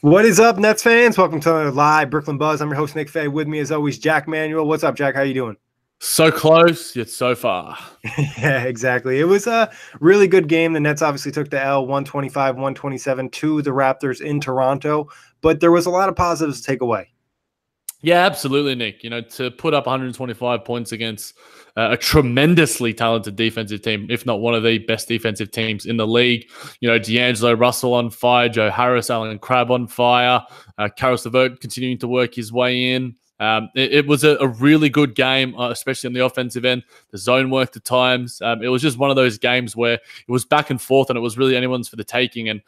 What is up, Nets fans? Welcome to another live Brooklyn Buzz. I'm your host, Nick Fay. With me, as always, Jack Manuel. What's up, Jack? How you doing? So close, yet so far. Yeah, exactly. It was a really good game. The Nets obviously took the L 125-127 to the Raptors in Toronto, but there was a lot of positives to take away. Yeah, absolutely, Nick. To put up 125 points against a tremendously talented defensive team, if not one of the best defensive teams in the league. D'Angelo Russell on fire, Joe Harris, Allen Crabbe on fire, Caris LeVert continuing to work his way in. It was a really good game, especially on the offensive end. The zone worked at times. It was just one of those games where it was back and forth, and it was really anyone's for the taking. And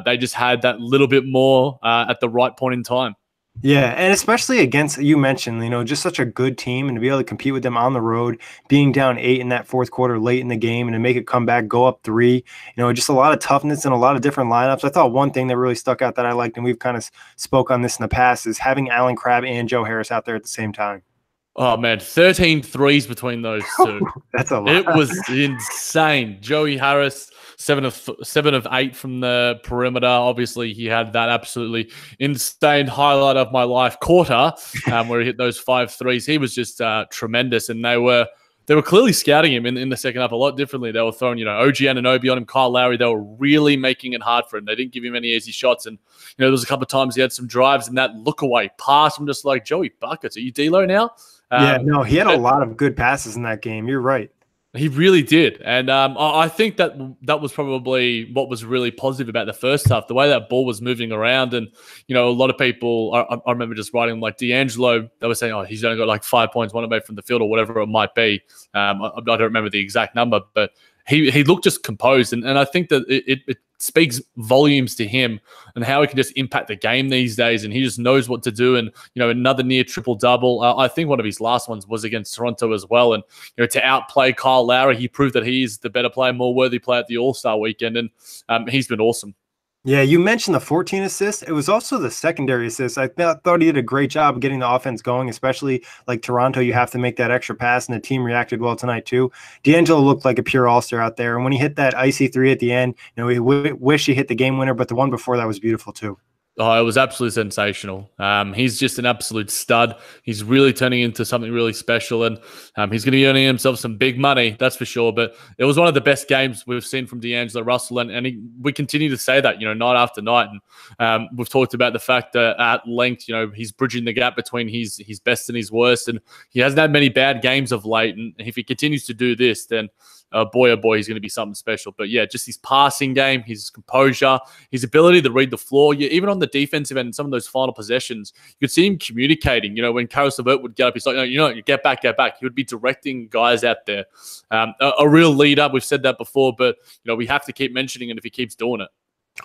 they just had that little bit more at the right point in time. Yeah, and especially against, you mentioned, just such a good team, and to be able to compete with them on the road, being down 8 in that fourth quarter late in the game, and to make it come back, go up 3, just a lot of toughness and a lot of different lineups. I thought one thing that really stuck out that I liked, and we've kind of spoke on this in the past, is having Allen Crabbe and Joe Harris out there at the same time. Oh, man, 13 threes between those two. That's a lot. It was insane. Joey Harris, 7 of 8 from the perimeter. Obviously, he had that absolutely insane highlight of my life quarter where he hit those 5 threes. He was just tremendous, and they were clearly scouting him in the second half a lot differently. They were throwing, OG Anunoby on him, Kyle Lowry. They were really making it hard for him. They didn't give him any easy shots. And, there was a couple of times he had some drives and that look away pass. I'm just like, Joey Buckets, are you D-Lo now? Yeah, no, he had a lot of good passes in that game. You're right. He really did. And I think that was probably what was really positive about the first half, the way that ball was moving around. And, a lot of people, I remember just writing like D'Angelo, they were saying, oh, he's only got like 5 points, one away from the field or whatever it might be. I don't remember the exact number, but he looked just composed. And I think that it speaks volumes to him and how he can just impact the game these days. And he just knows what to do. And, another near triple-double. I think one of his last ones was against Toronto as well. And, to outplay Kyle Lowry, he proved that he is the better player, more worthy player at the All-Star weekend. And he's been awesome. Yeah, you mentioned the 14 assists. It was also the secondary assists. I thought he did a great job of getting the offense going, especially like Toronto. You have to make that extra pass, and the team reacted well tonight too. D'Angelo looked like a pure all-star out there. And when he hit that icy 3 at the end, we wish he hit the game winner, but the one before that was beautiful too. Oh, it was absolutely sensational. He's just an absolute stud. He's really turning into something really special, and he's going to be earning himself some big money, that's for sure. But it was one of the best games we've seen from D'Angelo Russell, and we continue to say that, night after night. And we've talked about the fact that at length, he's bridging the gap between his best and his worst, and he hasn't had many bad games of late. And if he continues to do this, then boy, oh boy, he's going to be something special. But yeah, just his passing game, his composure, his ability to read the floor. Yeah, even on the defensive end, in some of those final possessions, you could see him communicating. When Caris LeVert would get up, he's like, no, get back. He would be directing guys out there. A real leader. We've said that before, but we have to keep mentioning it if he keeps doing it.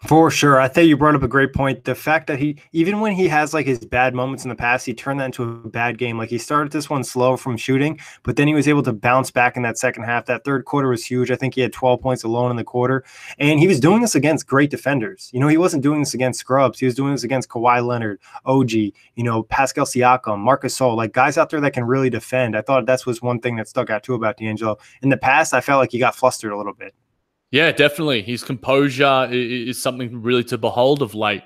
For sure. I think you brought up a great point. The fact that even when he has like his bad moments in the past, he turned that into a bad game. Like he started this one slow from shooting, but then he was able to bounce back in that second half. That third quarter was huge. I think he had 12 points alone in the quarter. And he was doing this against great defenders. He wasn't doing this against scrubs. He was doing this against Kawhi Leonard, OG, Pascal Siakam, Marc Gasol, like guys out there that can really defend. I thought that was one thing that stuck out too about D'Angelo. In the past, I felt like he got flustered a little bit. Yeah, definitely. His composure is something really to behold of late.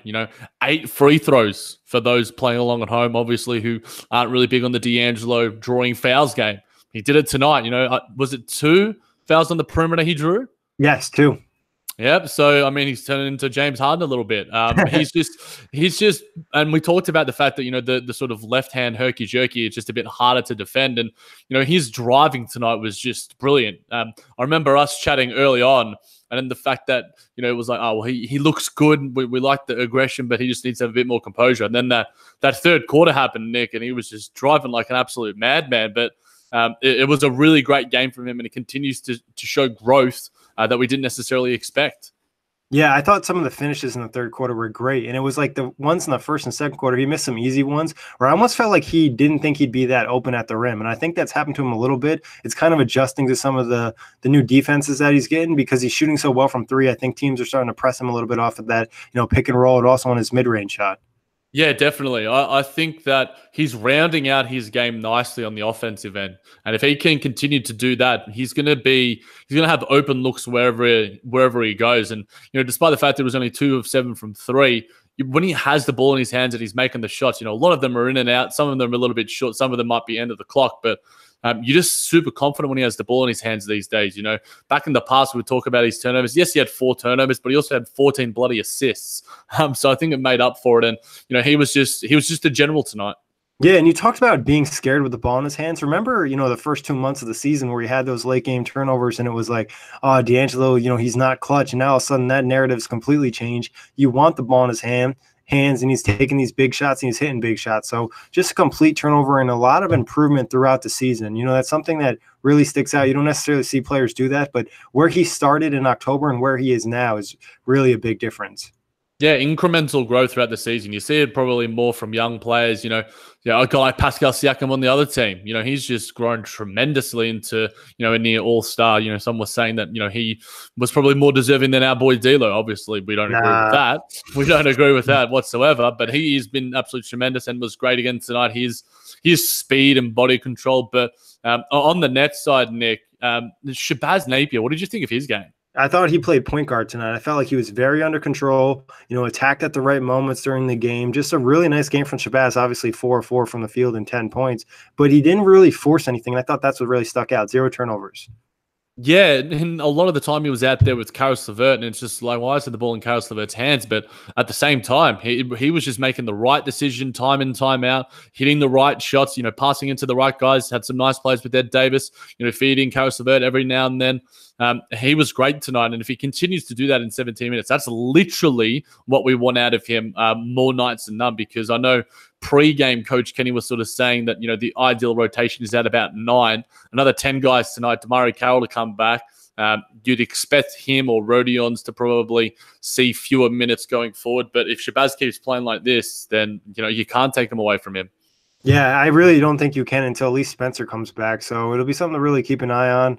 8 free throws for those playing along at home, obviously, who aren't really big on the D'Angelo drawing fouls game. He did it tonight. Was it 2 fouls on the perimeter he drew? Yes, 2. Yep. So, he's turning into James Harden a little bit. He's just, and we talked about the fact that, the sort of left-hand herky-jerky is just a bit harder to defend. And, his driving tonight was just brilliant. I remember us chatting early on, and then the fact that, it was like, oh, well, he looks good. We like the aggression, but he just needs to have a bit more composure. And then that third quarter happened, Nick, and he was just driving like an absolute madman. But it was a really great game from him, and it continues to show growth that we didn't necessarily expect. Yeah, I thought some of the finishes in the third quarter were great. And it was like the ones in the first and second quarter, he missed some easy ones where I almost felt like he didn't think he'd be that open at the rim. And I think that's happened to him a little bit. It's kind of adjusting to some of the new defenses that he's getting because he's shooting so well from 3. I think teams are starting to press him a little bit off of that, pick and roll, and also on his mid-range shot. Yeah, definitely. I think that he's rounding out his game nicely on the offensive end, and if he can continue to do that, he's going to have open looks wherever he goes. And despite the fact that it was only 2 of 7 from 3, when he has the ball in his hands and he's making the shots, a lot of them are in and out. Some of them are a little bit short. Some of them might be end of the clock, but you're just super confident when he has the ball in his hands these days. Back in the past, we would talk about his turnovers. Yes, he had 4 turnovers, but he also had 14 bloody assists. So I think it made up for it. And, he was just a general tonight. Yeah, and you talked about being scared with the ball in his hands. Remember, the first 2 months of the season where he had those late game turnovers and it was like, oh, D'Angelo, he's not clutch. And now all of a sudden that narrative's completely changed. You want the ball in his hands and he's taking these big shots and he's hitting big shots. So just a complete turnover and a lot of improvement throughout the season. That's something that really sticks out. You don't necessarily see players do that, but where he started in October and where he is now is really a big difference. Yeah, incremental growth throughout the season. You see it probably more from young players, a guy like Pascal Siakam on the other team. He's just grown tremendously into, a near all-star. Some were saying that, he was probably more deserving than our boy D'Lo. Obviously, we don't agree with that. We don't agree with that whatsoever, but he has been absolutely tremendous and was great again tonight. His speed and body control. But on the net side, Nick, Shabazz Napier, what did you think of his game? I thought he played point guard tonight. I felt like he was very under control, attacked at the right moments during the game. Just a really nice game from Shabazz, obviously 4-4 from the field and 10 points. But he didn't really force anything. I thought that's what really stuck out. 0 turnovers. Yeah, and a lot of the time he was out there with Caris LeVert, and it's just like, why is the ball in Caris LeVert's hands? But at the same time, he was just making the right decision time in, time out, hitting the right shots, passing into the right guys, had some nice plays with Ed Davis, feeding Caris LeVert every now and then. He was great tonight, and if he continues to do that in 17 minutes, that's literally what we want out of him more nights than none, because I know pre-game Coach Kenny was sort of saying that, the ideal rotation is at about 9. Another 10 guys tonight, DeMario Carroll to come back. You'd expect him or Rodions to probably see fewer minutes going forward, but if Shabazz keeps playing like this, then, you can't take him away from him. Yeah, I really don't think you can until at least Spencer comes back. So it'll be something to really keep an eye on.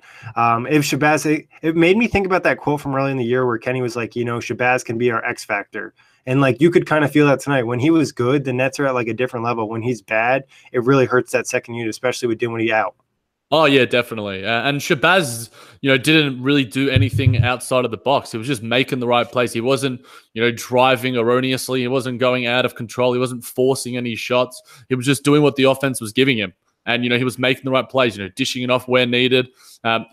If Shabazz, it made me think about that quote from early in the year where Kenny was like, Shabazz can be our X factor. And like you could kind of feel that tonight. When he was good, the Nets are at like a different level. When he's bad, it really hurts that second unit, especially with Dinwiddie out. Oh, yeah, definitely. And Shabazz, didn't really do anything outside of the box. He was just making the right plays. He wasn't, driving erroneously. He wasn't going out of control. He wasn't forcing any shots. He was just doing what the offense was giving him. And, he was making the right plays, dishing it off where needed.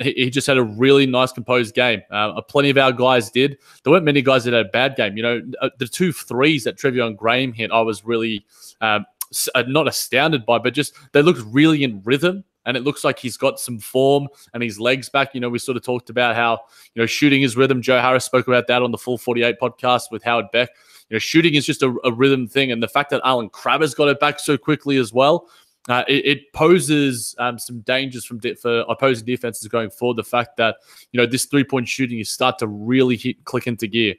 He just had a really nice, composed game. Plenty of our guys did. There weren't many guys that had a bad game. The 2 threes that Trevion Graham hit, I was really not astounded by, but just they looked really in rhythm. And it looks like he's got some form and his legs back. We sort of talked about how, shooting is rhythm. Joe Harris spoke about that on the Full 48 podcast with Howard Beck. Shooting is just a rhythm thing. And the fact that Alan Crabber's got it back so quickly as well, it poses some dangers for opposing defenses going forward. The fact that, this 3-point shooting is start to really click into gear.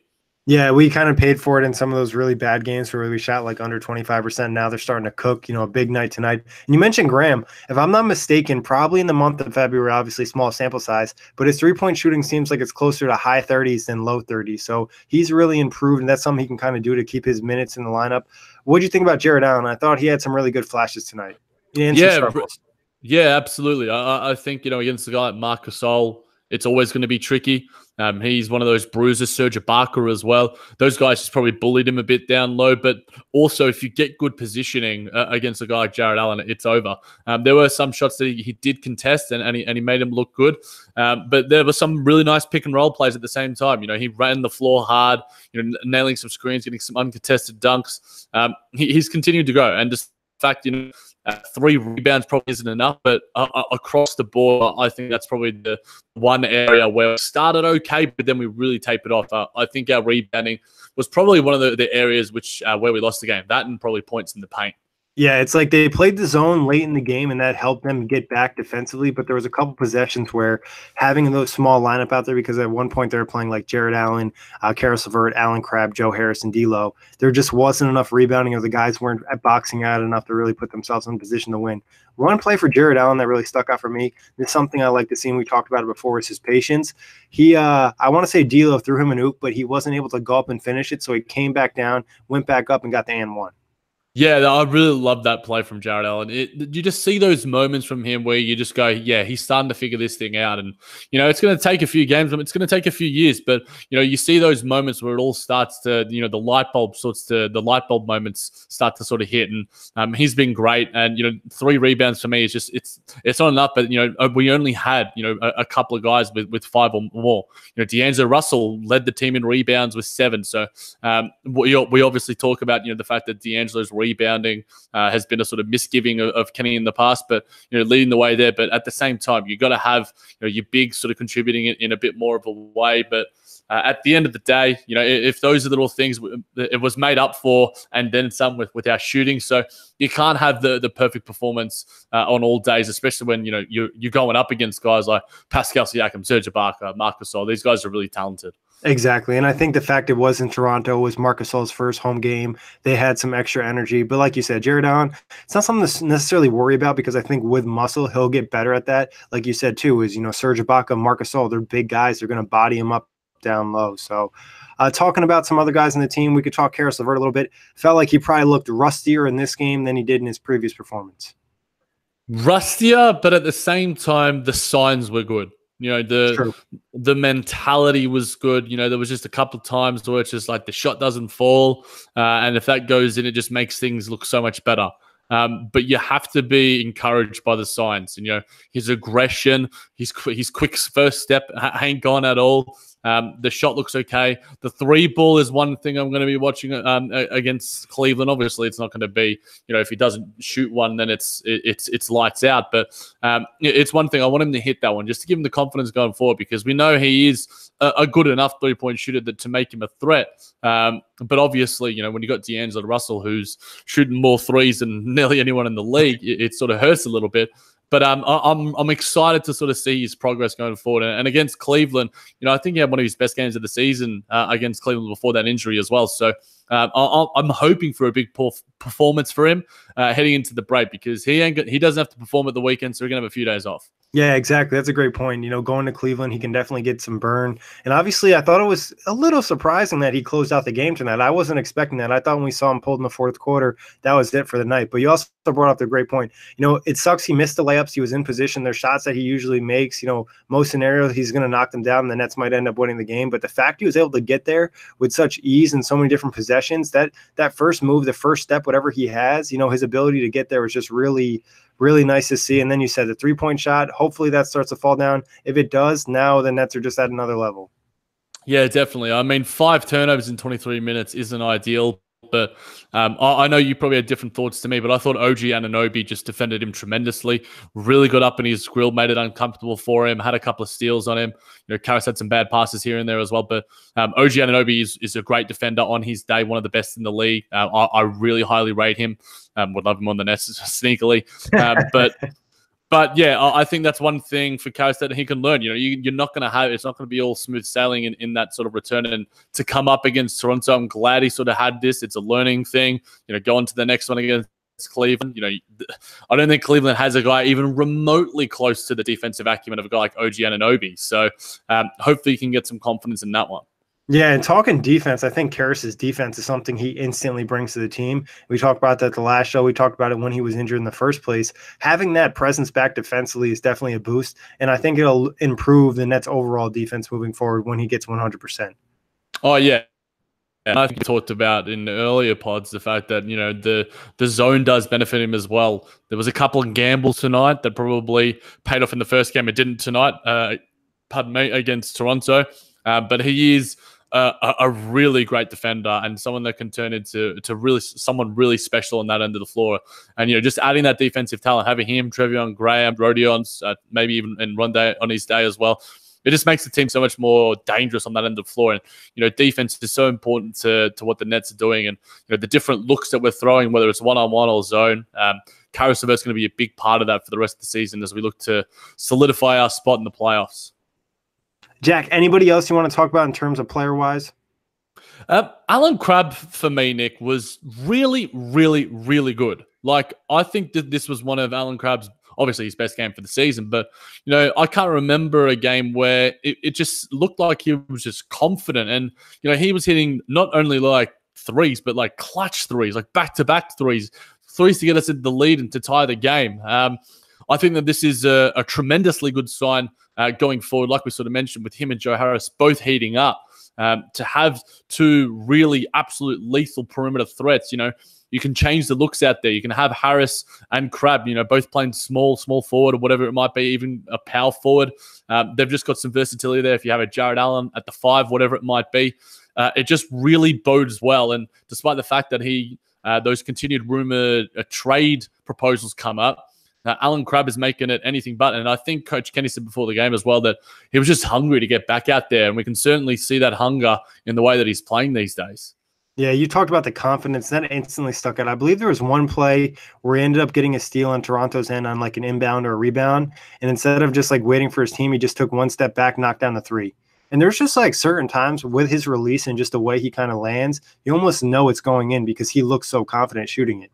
Yeah, we kind of paid for it in some of those really bad games where we shot like under 25%. Now they're starting to cook, a big night tonight. And you mentioned Graham. If I'm not mistaken, probably in the month of February, obviously small sample size, but his 3-point shooting seems like it's closer to high 30s than low 30s. So he's really improved, and that's something he can kind of do to keep his minutes in the lineup. What do you think about Jared Allen? I thought he had some really good flashes tonight. Yeah, absolutely. I think, against a guy like Marc Gasol, it's always going to be tricky. He's one of those bruisers, Serge Ibaka as well. Those guys just probably bullied him a bit down low. But also, if you get good positioning against a guy like Jared Allen, it's over. There were some shots that he did contest, and he made him look good. But there were some really nice pick and roll plays at the same time. He ran the floor hard, nailing some screens, getting some uncontested dunks. He's continued to grow. And just the fact, 3 rebounds probably isn't enough, but across the board, I think that's probably the one area where we started okay, but then we really tapered off. I think our rebounding was probably one of the areas where we lost the game. That and probably points in the paint. Yeah, it's like they played the zone late in the game, and that helped them get back defensively. But there was a couple possessions where having those small lineup out there, because at one point they were playing like Jared Allen, Caris LeVert, Alan Crabb, Joe Harris, and D'Lo. There just wasn't enough rebounding, or the guys weren't boxing out enough to really put themselves in position to win. One play for Jared Allen that really stuck out for me, this is something I like to see, and we talked about it before, is his patience. I want to say D'Lo threw him an oop, but he wasn't able to go up and finish it, so he came back down, went back up, and got the and one. Yeah, I really love that play from Jared Allen. You just see those moments from him where you just go, yeah, he's starting to figure this thing out. And, it's going to take a few games. It's going to take a few years. But, you see those moments where it all starts to, the light bulb moments start to sort of hit. And he's been great. And, 3 rebounds for me is just, it's not enough. But, we only had, a couple of guys with 5 or more. D'Angelo Russell led the team in rebounds with 7. So we obviously talk about, the fact that D'Angelo's rebounding has been a sort of misgiving of Kenny in the past, but leading the way there. But at the same time, you got to have your big sort of contributing in a bit more of a way. But at the end of the day, if those are the little things, it was made up for, and then some with our shooting. So you can't have the perfect performance on all days, especially when you're going up against guys like Pascal Siakam, Serge Ibaka, Marc Gasol. These guys are really talented. Exactly. And I think the fact it was in Toronto was Marc Gasol's first home game. They had some extra energy. But like you said, Jared Allen, it's not something to necessarily worry about, because I think with muscle, he'll get better at that. Like you said, too, is, Serge Ibaka, Marc Gasol, they're big guys. They're going to body him up down low. So talking about some other guys in the team, we could talk Caris LeVert a little bit. Felt like he probably looked rustier in this game than he did in his previous performance. Rustier, but at the same time, the signs were good. The mentality was good. There was just a couple of times where it's just like the shot doesn't fall. And if that goes in, it just makes things look so much better. But you have to be encouraged by the signs. And, his aggression, his quick first step ain't gone at all. The shot looks okay. The 3 ball is one thing I'm going to be watching against Cleveland. Obviously, it's not going to be, if he doesn't shoot one, then it's lights out. But it's one thing. I want him to hit that one just to give him the confidence going forward, because we know he is a good enough 3-point shooter to make him a threat. But obviously, when you got D'Angelo Russell, who's shooting more threes than nearly anyone in the league, it sort of hurts a little bit. But I'm excited to sort of see his progress going forward. And against Cleveland, I think he had one of his best games of the season against Cleveland before that injury as well. So I'm hoping for a big performance for him heading into the break, because he doesn't have to perform at the weekend, so we're gonna have a few days off. Yeah, exactly. That's a great point. Going to Cleveland, he can definitely get some burn. And obviously, I thought it was a little surprising that he closed out the game tonight. I wasn't expecting that. I thought when we saw him pulled in the fourth quarter, that was it for the night. But you also brought up the great point. It sucks he missed the layups. He was in position. There's shots that he usually makes. Most scenarios, he's going to knock them down, and the Nets might end up winning the game. But the fact he was able to get there with such ease in so many different possessions, that first move, the first step, whatever he has, his ability to get there was just really nice to see. And then you said the 3-point shot, hopefully that starts to fall down. If it does, now the Nets are just at another level. Yeah, definitely. I mean, 5 turnovers in 23 minutes isn't ideal, but I know you probably had different thoughts to me, but I thought OG Anunoby just defended him tremendously, really got up in his grill, made it uncomfortable for him, had a couple of steals on him. Caris had some bad passes here and there as well, but OG Anunoby is a great defender on his day, one of the best in the league. I really highly rate him. Would love him on the Nets sneakily. But yeah, I think that's one thing for Caris that he can learn. You're not going to have, it's not going to be all smooth sailing in that sort of return. And to come up against Toronto, I'm glad he sort of had this. It's a learning thing. Go on to the next one against Cleveland. I don't think Cleveland has a guy even remotely close to the defensive acumen of a guy like OG Anunoby. So hopefully you can get some confidence in that one. Yeah, and talking defense, I think Caris's defense is something he instantly brings to the team. We talked about that the last show. We talked about it when he was injured in the first place. Having that presence back defensively is definitely a boost, and I think it'll improve the Nets' overall defense moving forward when he gets 100%. Oh, yeah. And I think we talked about in earlier pods the fact that, the zone does benefit him as well. There was a couple of gambles tonight that probably paid off in the first game. It didn't tonight, against Toronto. But he is a really great defender and someone that can turn into really someone really special on that end of the floor. And just adding that defensive talent, having him, Trevion Graham, Rodions, maybe even in Rondé on his day as well, it just makes the team so much more dangerous on that end of the floor. And defense is so important to what the Nets are doing, and the different looks that we're throwing, whether it's one-on-one or zone. Caris LeVert's going to be a big part of that for the rest of the season as we look to solidify our spot in the playoffs. Jack, anybody else you want to talk about in terms of player-wise? Allen Crabbe, for me, Nick, was really, really, really good. Like, I think that this was one of Allen Crabbe's, obviously his best game for the season, but, I can't remember a game where it just looked like he was just confident. And, he was hitting not only like threes, but like clutch threes, like back-to-back threes to get us into the lead and to tie the game. I think that this is a tremendously good sign going forward, like we sort of mentioned, with him and Joe Harris both heating up. To have two really absolute lethal perimeter threats, you can change the looks out there. You can have Harris and Crabbe, both playing small forward or whatever it might be, even a power forward. They've just got some versatility there. If you have a Jared Allen at the 5, whatever it might be, it just really bodes well. And despite the fact that those continued rumor trade proposals come up, Alan Crabbe is making it anything but. And I think Coach Kenny said before the game as well that he was just hungry to get back out there. And we can certainly see that hunger in the way that he's playing these days. Yeah, you talked about the confidence. That instantly stuck out. I believe there was one play where he ended up getting a steal on Toronto's end on like an inbound or a rebound. And instead of just like waiting for his team, he just took one step back, knocked down the 3. And there's just like certain times with his release and just the way he kind of lands, you almost know it's going in because he looks so confident shooting it.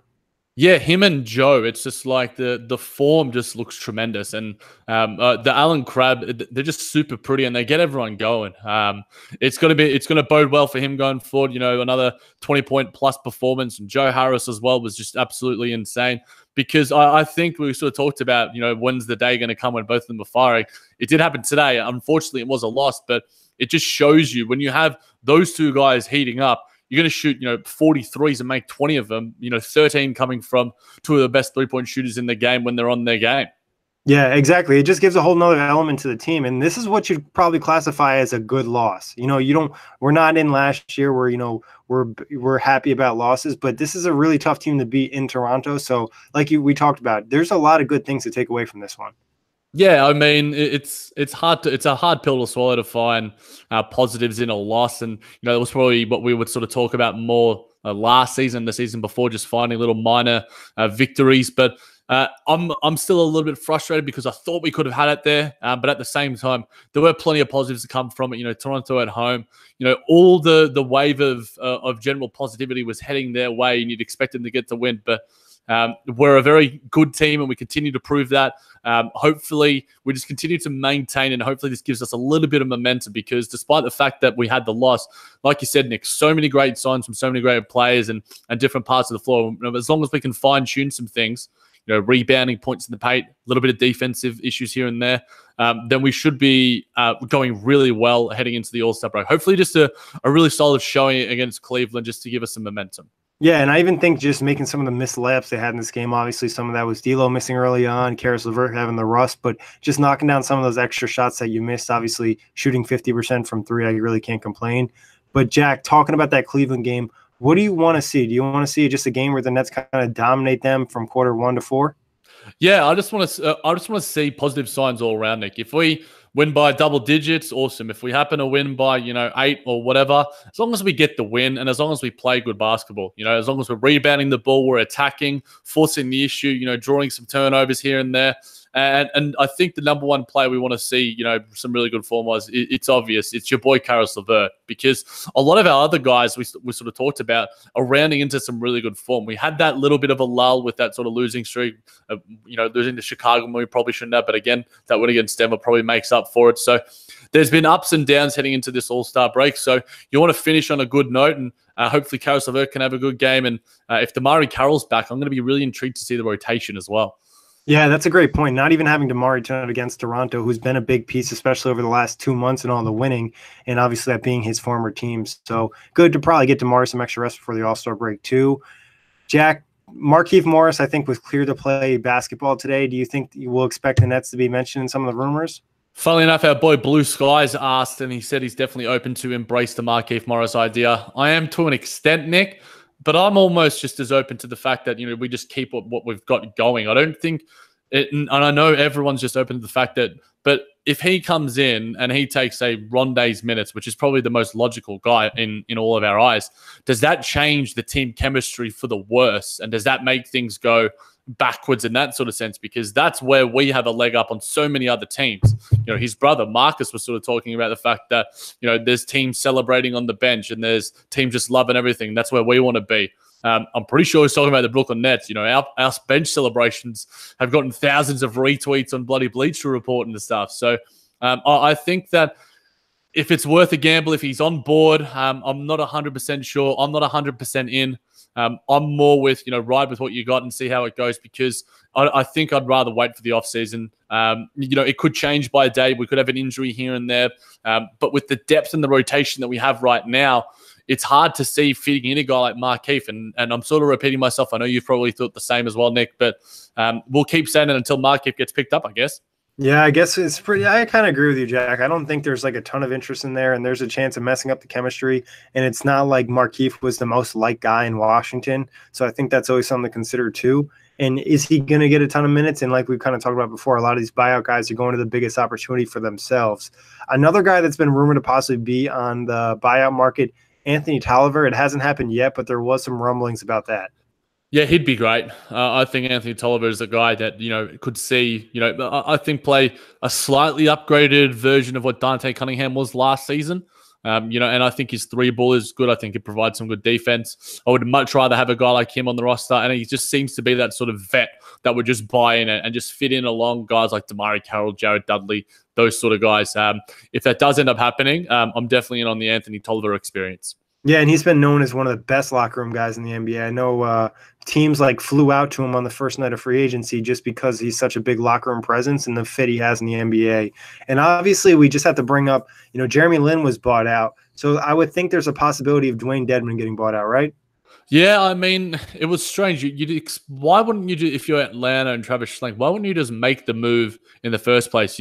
Yeah, him and Joe, it's just like the form just looks tremendous. And the Alan Crabbe, they're just super pretty and they get everyone going. It's going to bode well for him going forward. Another 20-point plus performance. And Joe Harris as well was just absolutely insane because I think we sort of talked about, when's the day going to come when both of them are firing. It did happen today. Unfortunately, it was a loss, but it just shows you when you have those two guys heating up, you're going to shoot, 43s and make 20 of them, 13 coming from two of the best three-point shooters in the game when they're on their game. Yeah, exactly. It just gives a whole nother element to the team. And this is what you'd probably classify as a good loss. We're not in last year where, we're happy about losses, but this is a really tough team to beat in Toronto. So like we talked about, there's a lot of good things to take away from this one. Yeah, I mean, it's a hard pill to swallow to find positives in a loss, and that was probably what we would sort of talk about more last season, the season before, just finding little minor victories. But I'm still a little bit frustrated because I thought we could have had it there, but at the same time, there were plenty of positives to come from it. Toronto at home, all the wave of general positivity was heading their way, and you'd expect them to get the win, but. We're a very good team and we continue to prove that. Hopefully, we just continue to maintain and hopefully this gives us a little bit of momentum because despite the fact that we had the loss, like you said, Nick, so many great signs from so many great players and different parts of the floor. As long as we can fine-tune some things, rebounding, points in the paint, a little bit of defensive issues here and there, then we should be going really well heading into the All-Star break. Hopefully just a really solid showing against Cleveland just to give us some momentum. Yeah, and I even think just making some of the missed layups they had in this game, obviously some of that was D'Lo missing early on, Karis LeVert having the rust, but just knocking down some of those extra shots that you missed, obviously shooting 50% from 3, I really can't complain. But Jack, talking about that Cleveland game, what do you want to see? Do you want to see just a game where the Nets kind of dominate them from quarter 1 to 4? Yeah, I just want to see positive signs all around, Nick. If we win by double digits, awesome. If we happen to win by 8 or whatever, as long as we get the win and as long as we play good basketball, as long as we're rebounding the ball, we're attacking, forcing the issue, drawing some turnovers here and there. And I think the number one player we want to see, some really good form was, it's obvious. It's your boy, Karis LeVert, because a lot of our other guys we sort of talked about are rounding into some really good form. We had that little bit of a lull with that sort of losing streak, losing to Chicago when we probably shouldn't have. But again, that win against Denver probably makes up for it. So there's been ups and downs heading into this All-Star break. So you want to finish on a good note and hopefully Karis LeVert can have a good game. And if Damari Carroll's back, I'm going to be really intrigued to see the rotation as well. Yeah, that's a great point. Not even having Damari tonight against Toronto, who's been a big piece, especially over the last 2 months and all the winning, and obviously that being his former team. So good to probably get Damari some extra rest before the All-Star break too. Jack, Markieff Morris, I think, was clear to play basketball today. Do you think you will expect the Nets to be mentioned in some of the rumors? Funnily enough, our boy Blue Skies asked, and he said he's definitely open to embrace the Markieff Morris idea. I am to an extent, Nick, but I'm almost just as open to the fact that, we just keep what we've got going. I don't think and I know everyone's just open to the fact that, but if he comes in and he takes, say, Rondé's minutes, which is probably the most logical guy in all of our eyes, does that change the team chemistry for the worse? And does that make things go backwards in that sort of sense? Because that's where we have a leg up on so many other teams. His brother Marcus was sort of talking about the fact that, there's teams celebrating on the bench and there's teams just loving everything. That's where we want to be. I'm pretty sure he's talking about the Brooklyn Nets. Our bench celebrations have gotten thousands of retweets on bloody Bleacher Report and stuff. So I think that if it's worth a gamble, if he's on board, I'm not 100% sure. I'm not 100% in. I'm more with, ride with what you got and see how it goes, because I think I'd rather wait for the offseason. It could change by a day. We could have an injury here and there. But with the depth and the rotation that we have right now, it's hard to see fitting in a guy like Markieff. And I'm sort of repeating myself. I know you've probably thought the same as well, Nick, but we'll keep saying it until Markieff gets picked up, I guess. Yeah, I guess it's pretty. I kind of agree with you, Jack. I don't think there's like a ton of interest in there, and there's a chance of messing up the chemistry. And it's not like Markieff was the most liked guy in Washington, so I think that's always something to consider too. And is he going to get a ton of minutes? And like we've kind of talked about before, a lot of these buyout guys are going to the biggest opportunity for themselves. Another guy that's been rumored to possibly be on the buyout market, Anthony Tolliver. It hasn't happened yet, but there was some rumblings about that. Yeah, he'd be great. I think Anthony Tolliver is a guy that, could see, I think play a slightly upgraded version of what Dante Cunningham was last season. And I think his three ball is good. I think it provides some good defense. I would much rather have a guy like him on the roster. And he just seems to be that sort of vet that would just buy in and just fit in along guys like Damari Carroll, Jared Dudley, those sort of guys. If that does end up happening, I'm definitely in on the Anthony Tolliver experience. Yeah, and he's been known as one of the best locker room guys in the NBA. I know teams like flew out to him on the first night of free agency just because he's such a big locker room presence and the fit he has in the NBA. And obviously, we just have to bring up, Jeremy Lin was bought out. So I would think there's a possibility of Dwayne Dedmon getting bought out, right? Yeah, I mean, it was strange. Why wouldn't you do, if you're Atlanta and Travis Schlenk, why wouldn't you just make the move in the first place?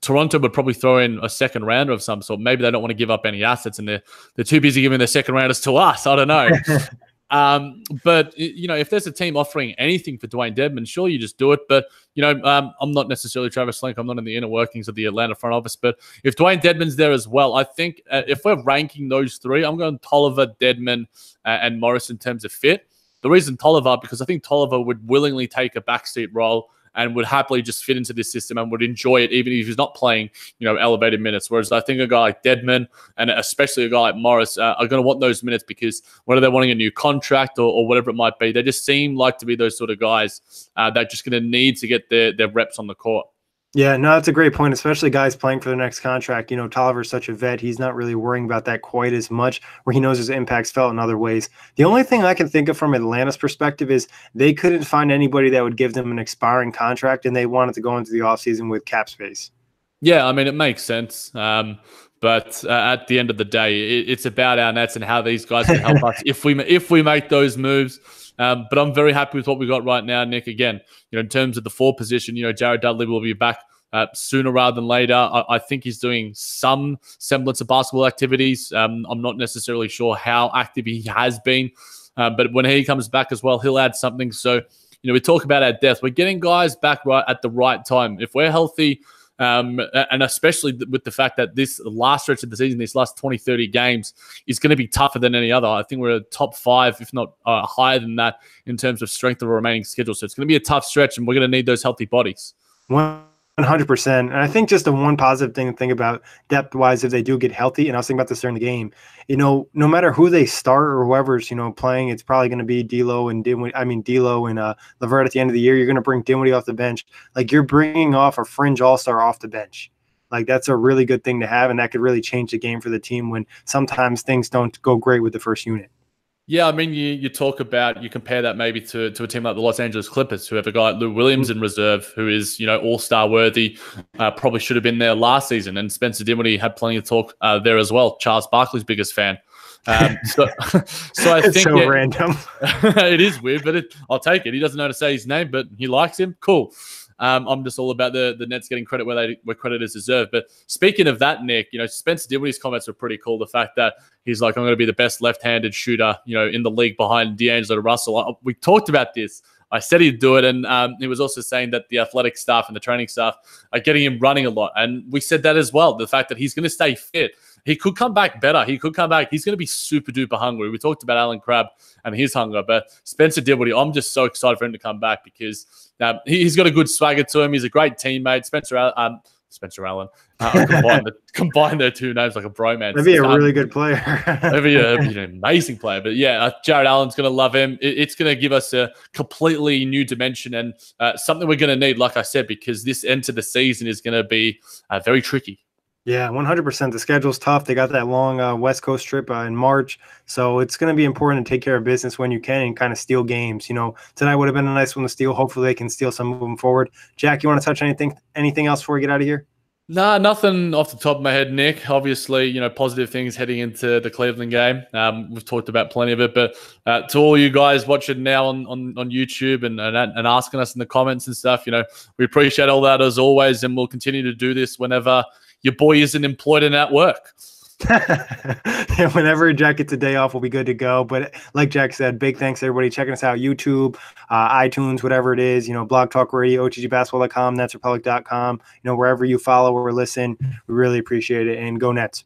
Toronto would probably throw in a second rounder of some sort. Maybe they don't want to give up any assets, and they're too busy giving their second rounders to us. I don't know. But if there's a team offering anything for Dwayne Dedmon, sure, you just do it. But I'm not necessarily Travis Schlenk. I'm not in the inner workings of the Atlanta front office. But if Dwayne Dedmon's there as well, I think if we're ranking those three, I'm going Tolliver, Dedmon, and Morris in terms of fit. The reason Tolliver, because I think Tolliver would willingly take a backseat role and would happily just fit into this system and would enjoy it even if he's not playing, elevated minutes. Whereas I think a guy like Dedmon and especially a guy like Morris are going to want those minutes, because whether they're wanting a new contract or whatever it might be, they just seem like to be those sort of guys that are just going to need to get their reps on the court. Yeah, no, that's a great point, especially guys playing for their next contract. Tolliver's such a vet. He's not really worrying about that quite as much, where he knows his impact's felt in other ways. The only thing I can think of from Atlanta's perspective is they couldn't find anybody that would give them an expiring contract, and they wanted to go into the offseason with cap space. Yeah, I mean, it makes sense. But at the end of the day, it's about our nets and how these guys can help us if we make those moves. But I'm very happy with what we got right now, Nick. Again, in terms of the forward position, Jared Dudley will be back sooner rather than later. I think he's doing some semblance of basketball activities. I'm not necessarily sure how active he has been, but when he comes back as well, he'll add something. So, we talk about our depth. We're getting guys back right at the right time. If we're healthy, and especially with the fact that this last stretch of the season, these last 20, 30 games is going to be tougher than any other. I think we're a top 5, if not higher than that, in terms of strength of the remaining schedule. So it's going to be a tough stretch, and we're going to need those healthy bodies. 100%. And I think just the one positive thing to think about depth-wise, if they do get healthy, and I was thinking about this during the game, no matter who they start or whoever's, playing, it's probably going to be D'Lo and LeVert at the end of the year. You're going to bring Dinwiddie off the bench. Like, you're bringing off a fringe all-star off the bench. Like, that's a really good thing to have, and that could really change the game for the team when sometimes things don't go great with the first unit. Yeah, I mean, you compare that maybe to a team like the Los Angeles Clippers, who have a guy like Lou Williams in reserve, who is, all-star worthy, probably should have been there last season. And Spencer Dinwiddie had plenty of talk there as well. Charles Barkley's biggest fan. So I think so random. It is weird, but I'll take it. He doesn't know how to say his name, but he likes him. Cool. I'm just all about the Nets getting credit where credit is deserved. But speaking of that, Nick, Spencer Dinwiddie's comments were pretty cool. The fact that he's like, I'm going to be the best left-handed shooter, in the league behind D'Angelo Russell. We talked about this. I said he'd do it, and he was also saying that the athletic staff and the training staff are getting him running a lot. And we said that as well, the fact that he's going to stay fit. He could come back better. He could come back. He's going to be super duper hungry. We talked about Alan Crabb and his hunger, but Spencer Dinwiddie, I'm just so excited for him to come back because he's got a good swagger to him. He's a great teammate. Spencer Allen. Combine their two names like a bromance. That'd be a really good player. That'd be an amazing player. But yeah, Jared Allen's going to love him. It's going to give us a completely new dimension and something we're going to need, like I said, because this end to the season is going to be very tricky. Yeah, 100%. The schedule's tough. They got that long West Coast trip in March. So it's going to be important to take care of business when you can and kind of steal games. Tonight would have been a nice one to steal. Hopefully they can steal some moving forward. Jack, you want to touch anything else before we get out of here? Nah, nothing off the top of my head, Nick. Obviously, positive things heading into the Cleveland game. We've talked about plenty of it, but to all you guys watching now on YouTube and asking us in the comments and stuff, we appreciate all that as always, and we'll continue to do this whenever your boy isn't employed and at work. Whenever Jack gets a day off, we'll be good to go. But like Jack said, big thanks to everybody checking us out. YouTube, iTunes, whatever it is, Blog Talk Radio, OTGBasketball.com, NetsRepublic.com, wherever you follow or listen, we really appreciate it. And go Nets.